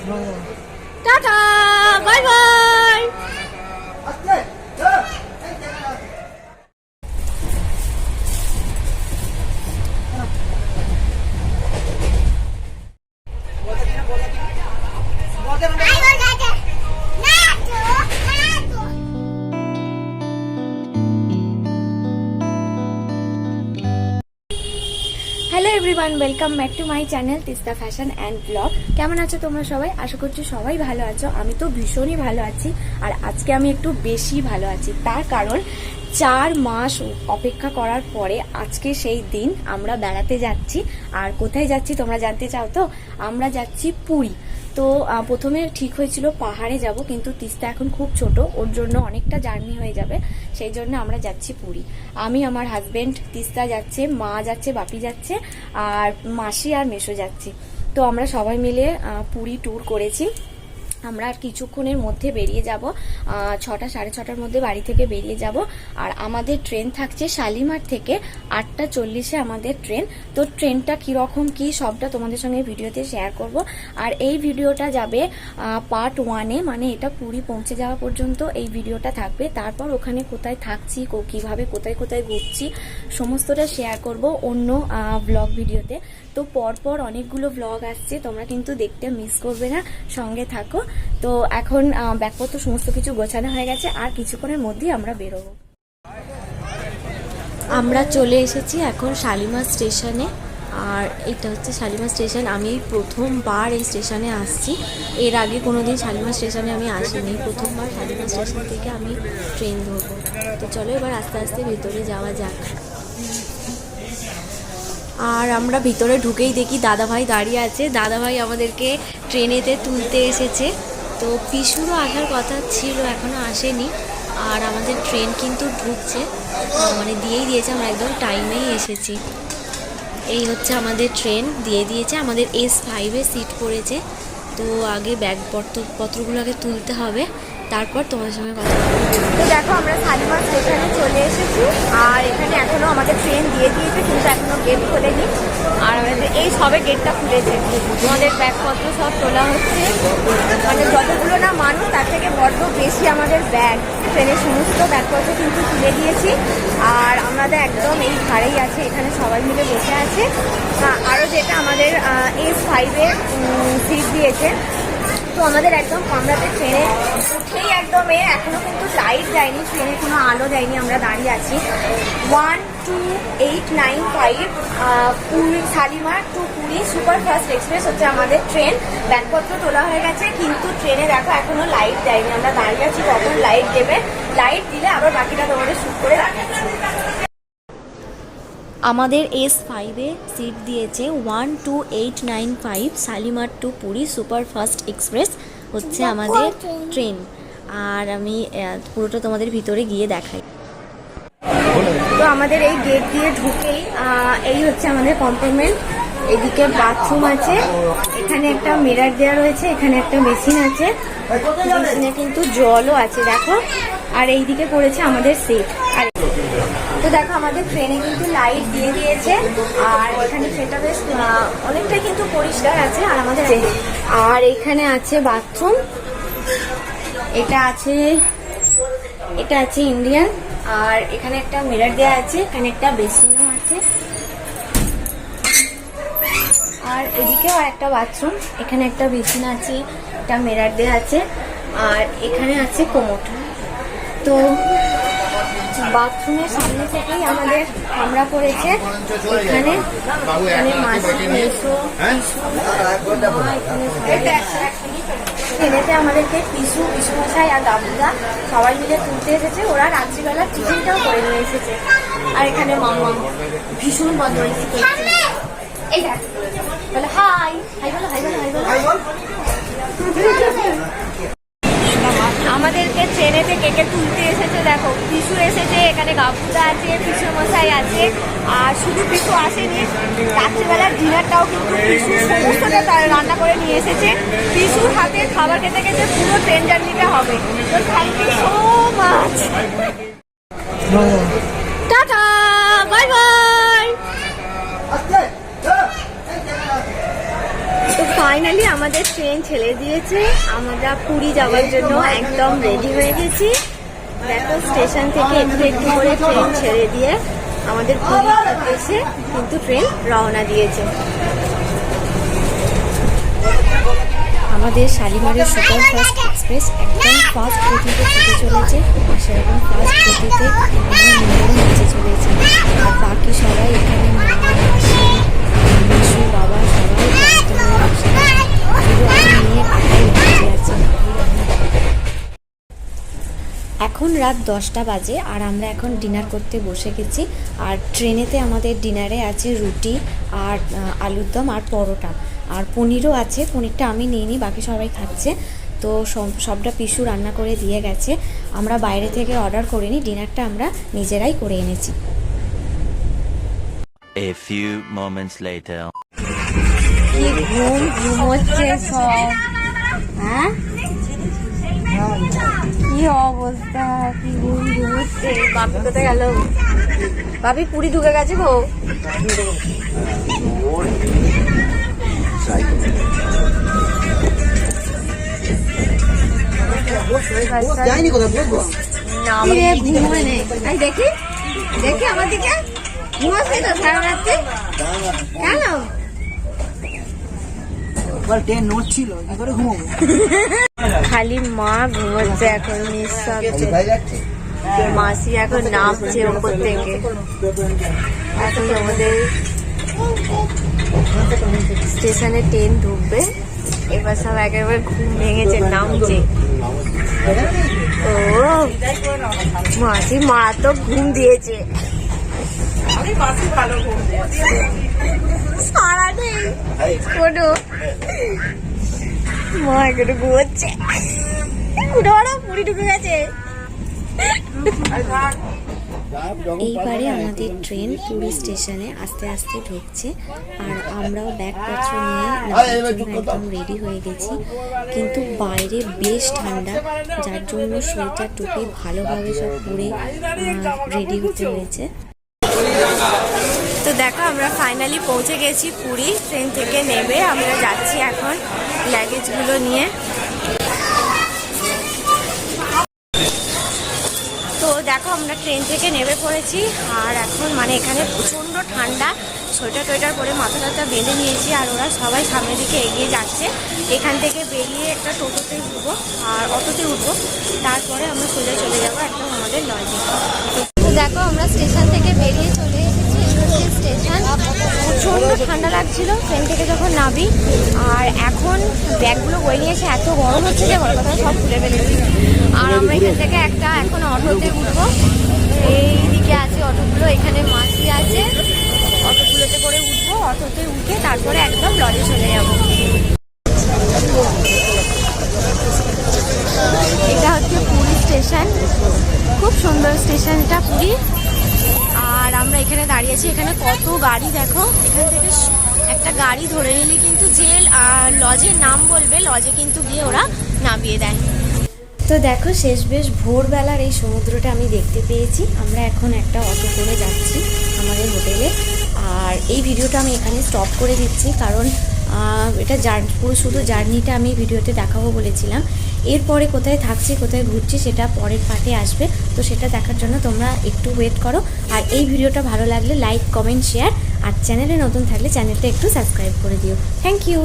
Tata, bye by. Hello everyone, welcome back to my channel Teesta fashion and blog. কেমন আছো তোমরা সবাই? আশা করছি সবাই ভালো আছো। আমি তো ভীষণই ভালো আছি, আর আজকে আমি একটু বেশি ভালো আছি। তার কারণ 4 মাস অপেক্ষা করার পরে আজকে সেই দিন আমরা বেড়াতে যাচ্ছি। আর কোথায় যাচ্ছি তোমরা জানতে চাও তো? আমরা যাচ্ছি পুরী। তো প্রথমে ঠিক হয়েছিল পাহাড়ে যাব, কিন্তু তিস্তা এখন খুব ছোট, ওর জন্য অনেকটা জার্নি হয়ে যাবে, সেই জন্য আমরা যাচ্ছি পুরী। আমি, আমার হাজবেন্ড, তিস্তা যাচ্ছে, মা যাচ্ছে, বাপি যাচ্ছে, আর মাসি আর মেসো যাচ্ছি। তো আমরা সবাই মিলে পুরী ট্যুর করেছি। আমরা আর কিছুক্ষণের মধ্যে বেরিয়ে যাব, 6টা সাড়ে 6টার মধ্যে বাড়ি থেকে বেরিয়ে যাব। আর আমাদের ট্রেন থাকছে শালিমার থেকে 8টা 40-এ আমাদের ট্রেন। তো ট্রেনটা কীরকম কি সবটা তোমাদের সঙ্গে ভিডিওতে শেয়ার করব। আর এই ভিডিওটা যাবে পার্ট 1-এ, মানে এটা পুরী পৌঁছে যাওয়া পর্যন্ত এই ভিডিওটা থাকবে। তারপর ওখানে কোথায় থাকছি, কিভাবে কোথায় কোথায় ঘুরছি, সমস্তটা শেয়ার করব অন্য ব্লগ ভিডিওতে। তো পরপর অনেকগুলো ব্লগ আসছে, তোমরা কিন্তু দেখতে মিস করবে না, সঙ্গে থাকো। তো এখন ব্যাগপত্র সমস্ত কিছু গোছানো হয়ে গেছে, আর কিছুক্ষণের মধ্যেই আমরা বেরোবো। আমরা চলে এসেছি এখন শালিমার স্টেশনে, আর এটা হচ্ছে শালিমার স্টেশন। আমি প্রথমবার এই স্টেশনে আসছি, এর আগে কোনোদিন শালিমার স্টেশনে আমি আসিনি, প্রথমবার শালিমার স্টেশন থেকে আমি ট্রেন ধরবো। তো চলো এবার আস্তে আস্তে ভিতরে যাওয়া যাক। আর আমরা ভিতরে ঢুকেই দেখি দাদাভাই দাঁড়িয়ে আছে। দাদাভাই আমাদেরকে ট্রেনেতে তুলতে এসেছে। তো পিসুরও আসার কথা ছিল, এখনও আসেনি। আর আমাদের ট্রেন কিন্তু ঢুকছে, মানে দিয়েই দিয়েছে, আমরা একদম টাইমেই এসেছি। এই হচ্ছে আমাদের ট্রেন, দিয়ে দিয়েছে। আমাদের S5-এ সিট পড়েছে। তো আগে ব্যাগপত্রগুলো আগে তুলতে হবে, তারপর তোমাদের সঙ্গে কথা বলবো। তো দেখো আমরা শালিমার স্টেশনে চলে এসেছি, আর এখানে এখনো আমাদের ট্রেন দিয়ে দিয়েছে, কিন্তু এখনো গেট খোলেনি। আর আমাদের এই সবে গেটটা খুলেছে, আমাদের ব্যাগপত্র সব তোলা হচ্ছে। মানে যতগুলো না মানুষ, তার থেকে বড্ড বেশি আমাদের ব্যাগ। ট্রেনের সমস্ত ব্যাগপত্র কিন্তু তুলে দিয়েছি, আর আমাদের একদম এই ধারেই আছে, এখানে সবাই মিলে বসে আছে। আরও যেটা আমাদের S5-এ সিট দিয়েছে। তো আমাদের একদম কামরাতে ট্রেনে উঠেই একদম এখনো কিন্তু লাইট যায়নি, ট্রেনে কোনো আলো যায়নি, আমরা দাঁড়িয়ে আছি। 12895 Puri, Shalimar to Puri superfast express হচ্ছে আমাদের ট্রেন। ব্যাগপত্র তোলা হয়ে গেছে, কিন্তু ট্রেনে দেখো এখনো লাইট দেয়নি, আমরা দাঁড়িয়ে আছি কখন লাইট দেবে। লাইট দিলে আবার বাকিটা তোমাদের শুট করে দেখাচ্ছি। আমাদের S5-এ সিট দিয়েছে 12895 Shalimar to Puri superfast express হচ্ছে আমাদের ট্রেন। আর আমি পুরোটা তোমাদের ভিতরে গিয়ে দেখাই। তো আমাদের এই গেট দিয়ে ঢুকেই এই হচ্ছে আমাদের কম্পার্টমেন্ট। এদিকে বাথরুম আছে, এখানে একটা মিরর দেওয়া রয়েছে, এখানে একটা মেশিন আছে, মেশিনে কিন্তু জলও আছে দেখো। আর এইদিকে পড়েছে আমাদের সিট। আর তো দেখো আমাদের ট্রেনে কিন্তু লাইট দিয়ে দিয়েছে, আর এখানে সেটা বেশ অনেকটাই কিন্তু পরিষ্কার আছে। আর আমাদের আর এখানে আছে বাথরুম, এটা আছে ইন্ডিয়ান। আর এখানে একটা মিরর দেওয়া আছে, এখানে একটা বেসিনও আছে। আর এদিকেও একটা বাথরুম, এখানে একটা বেসিন আছে, একটা মিরর দেওয়া আছে। আর এখানে আছে কোমোড। তো বাথরুমের সামনে থেকেই আমাদের কামরা পড়েছে। এখানে মাসি, মেসো, ট্রেনেতে আমাদেরকে পিসুমশাই আর দাবুদা সবাই মিলে তুলতে এসেছে। ওরা রাত্রিবেলা টিফিনটাও করে নিয়ে এসেছে। আর এখানে মাম্মা ভীষণ বদমাইশি করছে। এই দেখ বলে হাই হাই বলো, হাই বলো, হাই বলো। আমাদেরকে ট্রেনেতে কে তুলতে এসেছে দেখো, পিসু এসেছে, এখানে গাবুদা আছে, পিসু মশাই আছে। আর শুধু পিসু আসেনি, রাত্রিবেলার ডিনারটাও কিন্তু পিসু সমস্তটা তারা রান্না করে নিয়ে এসেছে। পিসুর হাতে খাবার খেতে খেতে পুরো ট্রেন জার্নিটা হবে। তো thank you so much. Tata, bye bye. তো ফাইনালি আমাদের ট্রেন ছেড়ে দিয়েছে, আমরা পুরী যাওয়ার জন্য একদম রেডি হয়ে গেছি। দেখো স্টেশন থেকে একটু একটু করে ট্রেন ছেড়ে দিয়ে আমাদের পুরী এসে কিন্তু ট্রেন রওনা দিয়েছে। আমাদের শালিমারের সুপারফাস্ট এক্সপ্রেস একদম ফাস্ট গতিতে ছুটে চলেছে, আর সেরকম ফাস্ট গতিতে আমার মেয়েও নিচে চলেছে। আর বাকি সবাই এখানে মা, মাসি, মিশু, বাবা সবাই ক্লান্ত হয়ে বসে আছে, শুধু আমার মেয়ে একাই বসে আছে। এখন রাত 10টা বাজে আর আমরা এখন ডিনার করতে বসে গেছি। আর ট্রেনেতে আমাদের ডিনারে আছে রুটি আর আলুর দম আর পরোটা, আর পনিরও আছে। পনিরটা আমি নিইনি, বাকি সবাই খাচ্ছে। তো সবটা পিসু রান্না করে দিয়ে গেছে, আমরা বাইরে থেকে অর্ডার করিনি, ডিনারটা আমরা নিজেরাই করে এনেছি। A few moments later. কি ঘুম ঘুমোচ্ছে সব, হ্যাঁ কি অবস্থা, কি ঘুম ঘুমোচ্ছে। বাপি কোথায় গেল? বাপি পুরী ঢুকে গেছে গো। দেখি দেখি আমার দিকে ঘুমাচ্ছে তো সারা রাত্রে কেন? খালি মা ঘুমোচ্ছে এখন নিঃশব্দে, মাসি এখন নামছে ওপর থেকে। এখন আমাদের স্টেশনে ট্রেন ঢুকবে, এবার সব একেবারে ঘুম ভেঙেছে, নামছে। ও মাসি মারাত্মক ঘুম দিয়েছে, সারা নেই কোনো, মা এখানে ঘুমোচ্ছে। পুরী ঢুকে গেছে। এইবারে আমাদের ট্রেন পুরী স্টেশনে আস্তে আস্তে ঢুকছে, আর আমরাও ব্যাগপত্র নিয়ে একদম রেডি হয়ে গেছি। কিন্তু বাইরে বেশ ঠান্ডা, যার জন্য সোয়েটার টুপি ভালোভাবে সব পরে রেডি হতে হয়েছে। তো দেখো আমরা ফাইনালি পৌঁছে গেছি পুরী। ট্রেন থেকে নেমে আমরা যাচ্ছি এখন লাগেজগুলো নিয়ে। তো দেখো আমরা ট্রেন থেকে নেমে পড়েছি, আর এখন মানে এখানে প্রচণ্ড ঠান্ডা, সোয়েটার টোয়েটার পরে মাথা টাথা বেঁধে নিয়েছি। আর ওরা সবাই সামনের দিকে এগিয়ে যাচ্ছে। এখান থেকে বেরিয়ে একটা টোটোতে উঠবো আর অটোতে উঠবো, তারপরে আমরা সোজা চলে যাবো একদম আমাদের লজে। তো দেখো আমরা স্টেশন থেকে বেরিয়ে চলে এসেছি, স্টেশন। প্রচণ্ড ঠান্ডা লাগছিল ট্রেন থেকে যখন নামি, আর এখন ব্যাগগুলো বয়ে নিয়ে এসে এত গরম হচ্ছে যে বড় কথা সব খুলে ফেলেছি। আর আমরা এখান থেকে একটা এখন অটোতে উঠবো, এইদিকে আছে অটোগুলো, এখানে মাসি আছে, অটোগুলোতে করে উঠবো। অটোতে উঠে তারপরে একদম লজে চলে যাবো। এটা হচ্ছে পুরী স্টেশন, খুব সুন্দর স্টেশনটা পুরী। আর আমরা এখানে দাঁড়িয়েছি, এখানে কত গাড়ি দেখো। এখান থেকে একটা গাড়ি ধরে নিলে কিন্তু যে লজের নাম বলবে, লজে কিন্তু গিয়ে ওরা নামিয়ে দেয়। তো দেখো শেষ বেশ ভোরবেলার এই সমুদ্রটা আমি দেখতে পেয়েছি। আমরা এখন একটা অটো করে যাচ্ছি আমাদের হোটেলে। আর এই ভিডিওটা আমি এখানে স্টপ করে দিচ্ছি, কারণ এটা পুরো শুধু জার্নিটা আমি ভিডিওতে দেখাবো বলেছিলাম। এরপরে কোথায় থাকছি কোথায় ঘুরছি সেটা পরের পার্টে আসবে, তো সেটা দেখার জন্য তোমরা একটু ওয়েট করো। আর এই ভিডিওটা ভালো লাগলে লাইক, কমেন্ট, শেয়ার, আর চ্যানেলে নতুন থাকলে চ্যানেলটা একটু সাবস্ক্রাইব করে দিও। Thank you.